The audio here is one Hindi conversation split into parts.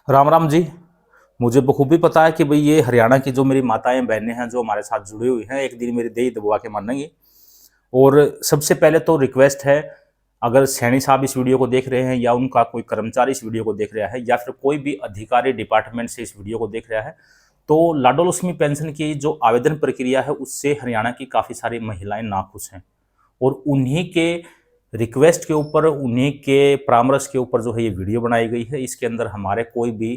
राम राम जी। मुझे बखूबी पता है कि भाई ये हरियाणा की जो मेरी माताएं बहनें हैं जो हमारे साथ जुड़ी हुई हैं, एक दिन मेरी देही दबवा के मानेंगी। और सबसे पहले तो रिक्वेस्ट है, अगर सैनी साहब इस वीडियो को देख रहे हैं या उनका कोई कर्मचारी इस वीडियो को देख रहा है या फिर कोई भी अधिकारी डिपार्टमेंट से इस वीडियो को देख रहा है, तो लाडो लक्ष्मी पेंशन की जो आवेदन प्रक्रिया है उससे हरियाणा की काफ़ी सारी महिलाएं नाखुश हैं। और उन्हीं के रिक्वेस्ट के ऊपर, उन्हीं के परामर्श के ऊपर जो है ये वीडियो बनाई गई है। इसके अंदर हमारे कोई भी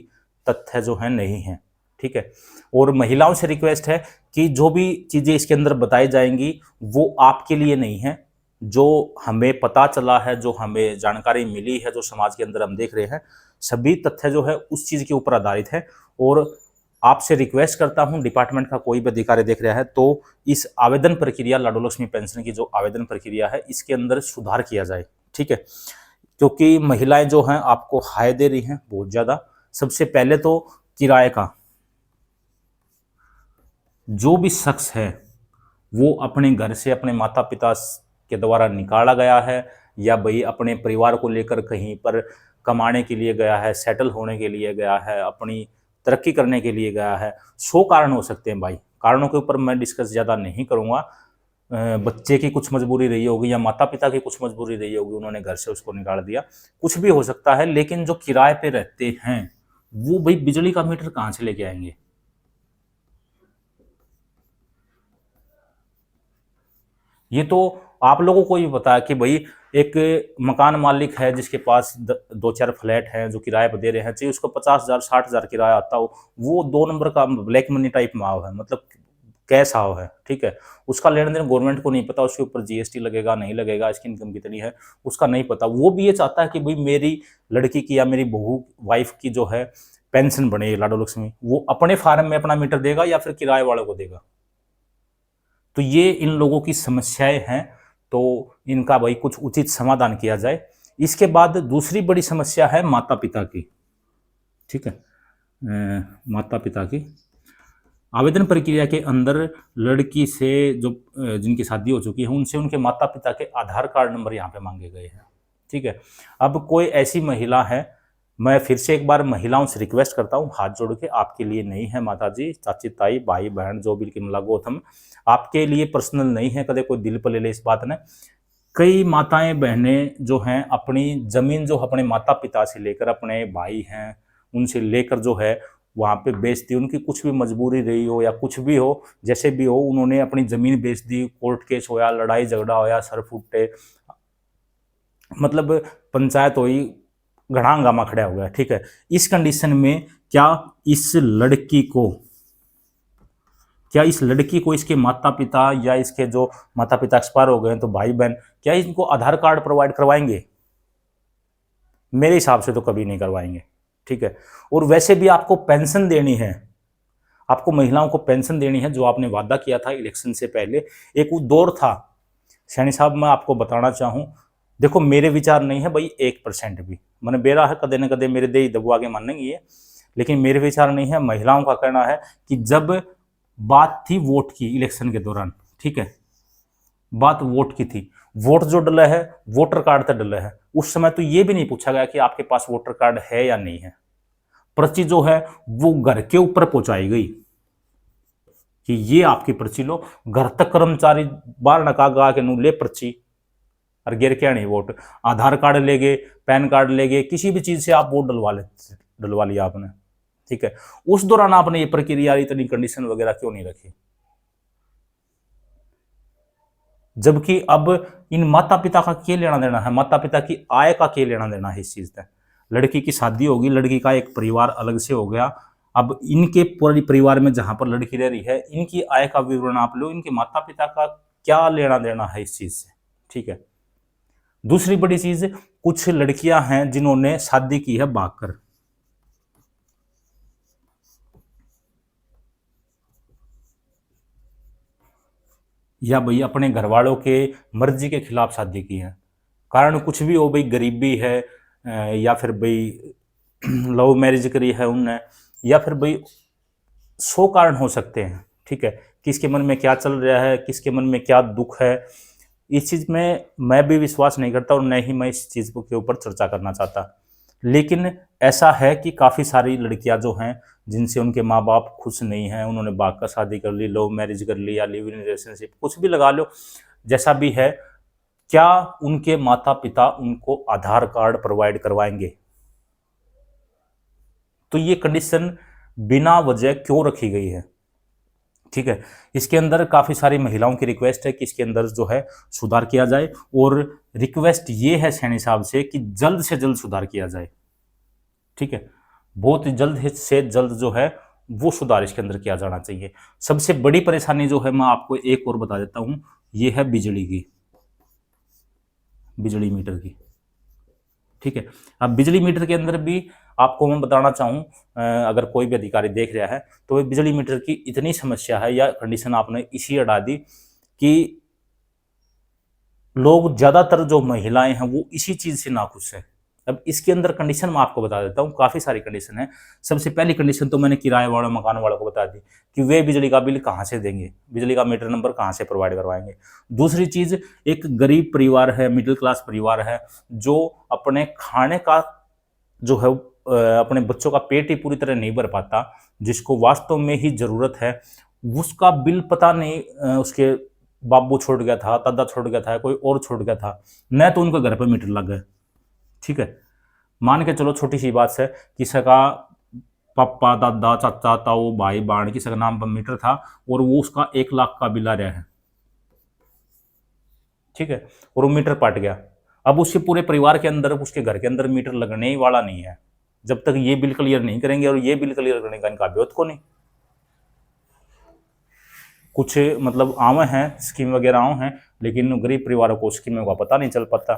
तथ्य जो है नहीं है, ठीक है। और महिलाओं से रिक्वेस्ट है कि जो भी चीज़ें इसके अंदर बताई जाएंगी वो आपके लिए नहीं है। जो हमें पता चला है, जो हमें जानकारी मिली है, जो समाज के अंदर हम देख रहे हैं, सभी तथ्य जो है उस चीज़ के ऊपर आधारित है। और आपसे रिक्वेस्ट करता हूं, डिपार्टमेंट का कोई भी अधिकारी देख रहा है तो इस आवेदन प्रक्रिया, लाडो लक्ष्मी पेंशन की जो आवेदन प्रक्रिया है इसके अंदर सुधार किया जाए, ठीक है। क्योंकि महिलाएं जो हैं आपको हाय दे रही हैं बहुत ज़्यादा। सबसे पहले तो किराए का, जो भी शख्स है वो अपने घर से अपने माता पिता के द्वारा निकाला गया है या भाई अपने परिवार को लेकर कहीं पर कमाने के लिए गया है, सेटल होने के लिए गया है, अपनी तरक्की करने के लिए गया है। 100 कारण हो सकते हैं भाई, कारणों के ऊपर मैं डिस्कस ज़्यादा नहीं करूँगा। बच्चे की कुछ मजबूरी रही होगी या माता पिता की कुछ मजबूरी रही होगी, उन्होंने घर से उसको निकाल दिया, कुछ भी हो सकता है। लेकिन जो किराए पे रहते हैं वो भाई बिजली का मीटर कहाँ से लेके आएंगे? ये तो आप लोगों को ही पता है कि भाई एक मकान मालिक है जिसके पास दो चार फ्लैट हैं जो किराए पर दे रहे हैं, चाहिए उसको 50,000 60,000 किराया आता हो, वो 2 नंबर का ब्लैक मनी टाइप में आओ है, मतलब कैश आओ है, ठीक है। उसका लेन देन गवर्नमेंट को नहीं पता, उसके ऊपर जीएसटी लगेगा नहीं लगेगा, इसकी इनकम कितनी है उसका नहीं पता। वो भी ये चाहता है कि भाई मेरी लड़की की या मेरी बहू वाइफ की जो है पेंशन बने लाडो लक्ष्मी, वो अपने फार्म में अपना मीटर देगा या फिर किराए वालों को देगा। तो ये इन लोगों की समस्याएं हैं, तो इनका भाई कुछ उचित समाधान किया जाए। इसके बाद दूसरी बड़ी समस्या है माता पिता की, ठीक है। माता पिता की आवेदन प्रक्रिया के अंदर लड़की से जो जिनकी शादी हो चुकी है उनसे उनके माता पिता के आधार कार्ड नंबर यहाँ पे मांगे गए हैं, ठीक है। अब कोई ऐसी महिला है, मैं फिर से एक बार महिलाओं से रिक्वेस्ट करता हूँ हाथ जोड़ के, आपके लिए नहीं है माता जी, चाची ताई भाई बहन जो भी किमला गोथम, आपके लिए पर्सनल नहीं है, कदे कोई दिल पर ले ले इस बात ने। कई माताएं बहनें जो हैं अपनी जमीन जो अपने माता पिता से लेकर, अपने भाई हैं उनसे लेकर जो है वहाँ पे बेच दी, उनकी कुछ भी मजबूरी रही हो या कुछ भी हो, जैसे भी हो उन्होंने अपनी जमीन बेच दी, कोर्ट केस होया, लड़ाई झगड़ा होया, सर फूटे, मतलब पंचायत हुई, घड़ा हंगामा खड़ा हो गया, ठीक है। इस कंडीशन में क्या इस लड़की को इसके माता पिता या इसके जो माता पिता एक्सपायर हो गए हैं तो भाई बहन, क्या इनको आधार कार्ड प्रोवाइड करवाएंगे? मेरे हिसाब से तो कभी नहीं करवाएंगे, ठीक है। और वैसे भी आपको पेंशन देनी है, आपको महिलाओं को पेंशन देनी है, जो आपने वादा किया था इलेक्शन से पहले। एक वो दौर था सैनी साहब, मैं आपको बताना चाहूँ, देखो मेरे विचार नहीं है भाई 1% भी, मैंने बेरा है कदे न कदे मेरे दे दबवा के मानेंगे ये, लेकिन मेरे विचार नहीं है। महिलाओं का कहना है कि जब बात थी वोट की इलेक्शन के दौरान, ठीक है, बात वोट की थी, वोट जो डला है वोटर कार्ड तक डला है, उस समय तो ये भी नहीं पूछा गया कि आपके पास वोटर कार्ड है या नहीं है। पर्ची जो है वो घर के ऊपर पहुंचाई गई कि ये आपकी पर्ची लो, घर तक कर्मचारी बाहर नका गा के नू ले पर्ची और गिर क्या नहीं वोट, आधार कार्ड ले गए, पैन कार्ड ले गए, किसी भी चीज से आप वोट डलवा लिया आपने, ठीक है। उस दौरान आपने ये प्रक्रिया, इतनी कंडीशन वगैरह क्यों नहीं रखी? जबकि अब इन माता पिता का क्या लेना देना है, माता पिता की आय का क्या लेना देना है इस चीज से? लड़की की शादी होगी, लड़की का एक परिवार अलग से हो गया, अब इनके पूरे परिवार में जहां पर लड़की रह रही है इनकी आय का विवरण आप लो, इनके माता पिता का क्या लेना देना है इस चीज से, ठीक है। दूसरी बड़ी चीज, कुछ लड़कियां हैं जिन्होंने शादी की है भागकर, या भाई अपने घर वालों के मर्जी के खिलाफ शादी की है, कारण कुछ भी हो, भाई गरीबी है, या फिर भाई लव मैरिज करी है उनने, या फिर भाई 100 कारण हो सकते हैं, ठीक है। किसके मन में क्या चल रहा है, किसके मन में क्या दुख है, इस चीज़ में मैं भी विश्वास नहीं करता और न ही मैं इस चीज़ के ऊपर चर्चा करना चाहता। लेकिन ऐसा है कि काफ़ी सारी लड़कियां जो हैं जिनसे उनके माँ बाप खुश नहीं हैं, उन्होंने भाग कर शादी कर ली, लव मैरिज कर ली या लिव इन रिलेशनशिप, कुछ भी लगा लो, जैसा भी है, क्या उनके माता पिता उनको आधार कार्ड प्रोवाइड करवाएंगे? तो ये कंडीशन बिना वजह क्यों रखी गई है? ठीक है, इसके अंदर काफ़ी सारी महिलाओं की रिक्वेस्ट है कि इसके अंदर जो है सुधार किया जाए, और रिक्वेस्ट ये है सैनी साहब से कि जल्द से जल्द सुधार किया जाए। ठीक है, बहुत जल्द से जल्द जो है वो सुधार इसके अंदर किया जाना चाहिए। सबसे बड़ी परेशानी जो है मैं आपको एक और बता देता हूँ, ये है बिजली की, बिजली मीटर की। ठीक है, अब बिजली मीटर के अंदर भी आपको मैं बताना चाहूँ, अगर कोई भी अधिकारी देख रहा है तो बिजली मीटर की इतनी समस्या है या कंडीशन आपने इसी अड़ा दी कि लोग ज़्यादातर जो महिलाएं हैं वो इसी चीज़ से नाखुश है। अब इसके अंदर कंडीशन मैं आपको बता देता हूँ, काफ़ी सारी कंडीशन है। सबसे पहली कंडीशन तो मैंने किराए वालों मकान वालों को बता दी कि वे बिजली का बिल कहाँ से देंगे, बिजली का मीटर नंबर कहाँ से प्रोवाइड करवाएंगे। दूसरी चीज़, एक गरीब परिवार है, मिडिल क्लास परिवार है, जो अपने खाने का जो है अपने बच्चों का पेट ही पूरी तरह नहीं भर पाता, जिसको वास्तव में ही ज़रूरत है, उसका बिल पता नहीं उसके बाबू छोड़ गया था, दादा छोड़ गया था, कोई और छोड़ गया था, न तो उनके घर पे मीटर लग गए। ठीक है, मान के चलो छोटी सी बात है, किसी का पापा दादा चाचा ताऊ भाई बहन किसी का नाम पर मीटर था और वो उसका 1 लाख का बिल आ रहा है। ठीक है, और वो मीटर पट गया। अब उसके पूरे परिवार के अंदर, उसके घर के अंदर मीटर लगने ही वाला नहीं है जब तक ये बिल क्लियर नहीं करेंगे, और ये बिल क्लियर करने का इनका अभ्योत को नहीं। कुछ मतलब आवे हैं स्कीम वगैरह आवे हैं, लेकिन गरीब परिवारों को स्कीमों का पता नहीं चल पाता।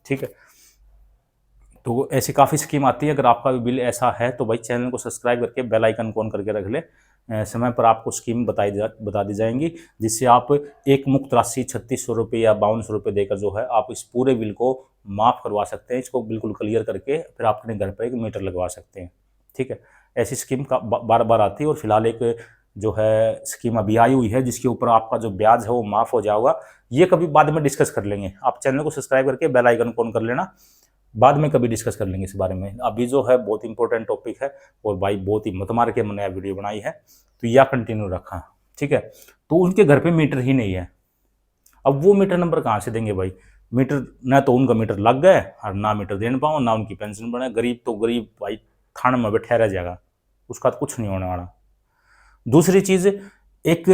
ठीक है, तो ऐसी काफ़ी स्कीम आती है। अगर आपका भी बिल ऐसा है तो भाई चैनल को सब्सक्राइब करके बेल आइकन को ऑन करके रख ले, समय पर आपको स्कीम बता दी जाएंगी, जिससे आप एक मुक्त राशि 3600 रुपये या 5200 रुपये देकर जो है आप इस पूरे बिल को माफ़ करवा सकते हैं। इसको बिल्कुल क्लियर करके फिर आप अपने घर पर एक मीटर लगवा सकते हैं। ठीक है, ऐसी स्कीम का बार बार आती है, और फिलहाल एक जो है स्कीम अभी आई हुई है जिसके ऊपर आपका जो ब्याज है वो माफ़ हो जाएगा। ये कभी बाद में डिस्कस कर लेंगे, आप चैनल को सब्सक्राइब करके बेल आइकन को ऑन कर लेना, बाद में कभी डिस्कस कर लेंगे इस बारे में। अभी जो है बहुत इंपॉर्टेंट टॉपिक है, और भाई बहुत ही मत मार के मैंने वीडियो बनाई है, तो यह कंटिन्यू रखा। ठीक है, तो उनके घर पे मीटर ही नहीं है, अब वो मीटर नंबर कहाँ से देंगे भाई? मीटर ना तो उनका मीटर लग गए और ना मीटर दे पाओ, ना उनकी पेंशन बने। गरीब तो गरीब भाई थाने में बैठा रह जाएगा, उसका तो कुछ नहीं होने वाला। दूसरी चीज़, एक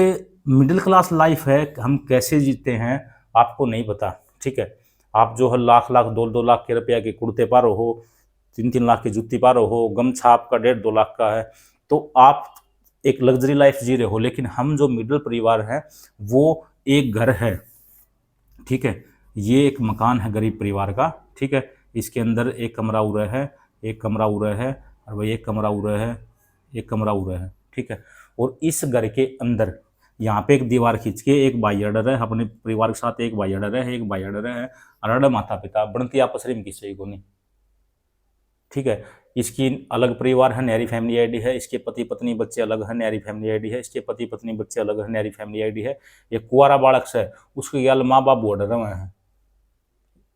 मिडिल क्लास लाइफ है, हम कैसे जीते हैं आपको नहीं पता। ठीक है, आप जो है लाख लाख 2-2 लाख के रुपया के कुर्ते पा रहे हो, 3-3 लाख की जूती पा रहे हो, गमछा आपका 1.5-2 लाख का है, तो आप एक लग्जरी लाइफ जी रहे हो। लेकिन हम जो मिडिल परिवार हैं, वो एक घर है, ठीक है, ये एक मकान है गरीब परिवार का। ठीक है, इसके अंदर एक कमरा उड़ा है, एक कमरा उड़ा है, और भाई एक कमरा उड़ा है, एक कमरा उड़ा है। ठीक है, और इस घर के अंदर यहाँ पे एक दीवार खींच के एक भाई अड़र है, अपने परिवार के साथ एक भाई अड़र है, एक भाई अड़र है, अड़र माता पिता बनती आपस में किसी को नहीं। ठीक है, इसकी अलग परिवार है, न्यारी फैमिली आईडी है, इसके पति पत्नी बच्चे अलग है, न्यारी फैमिली आईडी है, इसके पति पत्नी बच्चे अलग है, न्यारी फैमिली आईडी है। ये कुआरा बालक है, उसके याल माँ बाप अड़ रहे हैं,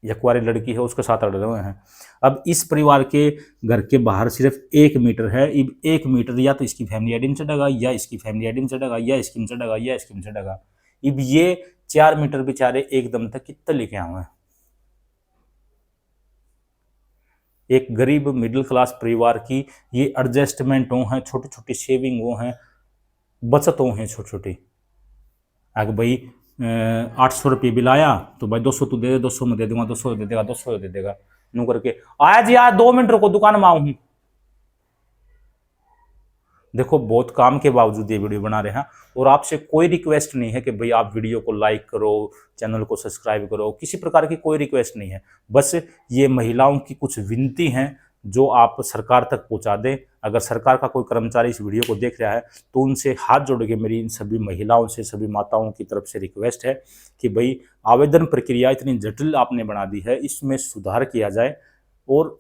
या कुआरी लड़की है उसके साथ अड़ रहे हैं। अब इस परिवार के घर के बाहर सिर्फ 1 मीटर है, अब 1 मीटर या तो इसकी फैमिली आईडी में चढ़ेगा, या इसकी फैमिली आईडी में चढ़ेगा, या इसकी में चढ़ेगा, या इसकी में चढ़ेगा। अब ये 4 मीटर बेचारे एकदम तक कितने लेके आए हैं? एक गरीब मिडिल क्लास परिवार की ये एडजस्टमेंट हो हैं, छोटी छोटी सेविंग हो हैं, बचत हो हैं छोटी छोटी। अगर भाई 800 रुपये बिल आया तो भाई 200 तू दे दे, 200 में दे दूंगा, 200 दे देगा, 200 दे देगा, नू करके आया जी यार 2 मिनट रुको दुकान में आऊँ हूँ। देखो बहुत काम के बावजूद ये वीडियो बना रहे हैं, और आपसे कोई रिक्वेस्ट नहीं है कि भाई आप वीडियो को लाइक करो, चैनल को सब्सक्राइब करो, किसी प्रकार की कोई रिक्वेस्ट नहीं है। बस ये महिलाओं की कुछ विनती हैं जो आप सरकार तक पहुंचा दें। अगर सरकार का कोई कर्मचारी इस वीडियो को देख रहा है तो उनसे हाथ जोड़ के मेरी इन सभी महिलाओं से, सभी माताओं की तरफ से रिक्वेस्ट है कि भाई आवेदन प्रक्रिया इतनी जटिल आपने बना दी है, इसमें सुधार किया जाए, और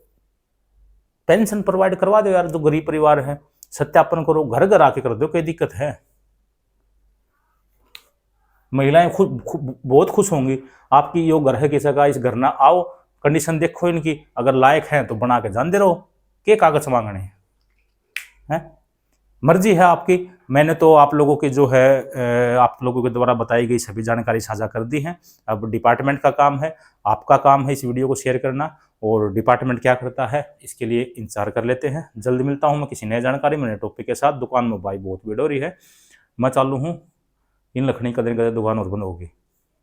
पेंशन प्रोवाइड करवा दो यार। जो गरीब परिवार है सत्यापन करो, घर घर आके कर दो, कोई दिक्कत है? महिलाएं बहुत खुश होंगी। आपकी यो घर है किसी का, इस घर ना आओ, कंडीशन देखो इनकी, अगर लायक हैं तो बना के जानते रहो, के कागज मांगने हैं। मर्जी है आपकी। मैंने तो आप लोगों की जो है आप लोगों के द्वारा बताई गई सभी जानकारी साझा कर दी है। अब डिपार्टमेंट का काम है, आपका काम है इस वीडियो को शेयर करना, और डिपार्टमेंट क्या करता है इसके लिए इंतजार कर लेते हैं। जल्द मिलता हूं मैं किसी नए जानकारी में, नए टॉपिक के साथ। दुकान में भाई बहुत भीड़ हो रही है, मैं चालू हूँ, इन लखनी कदर कदर दुकान और बंद होगी।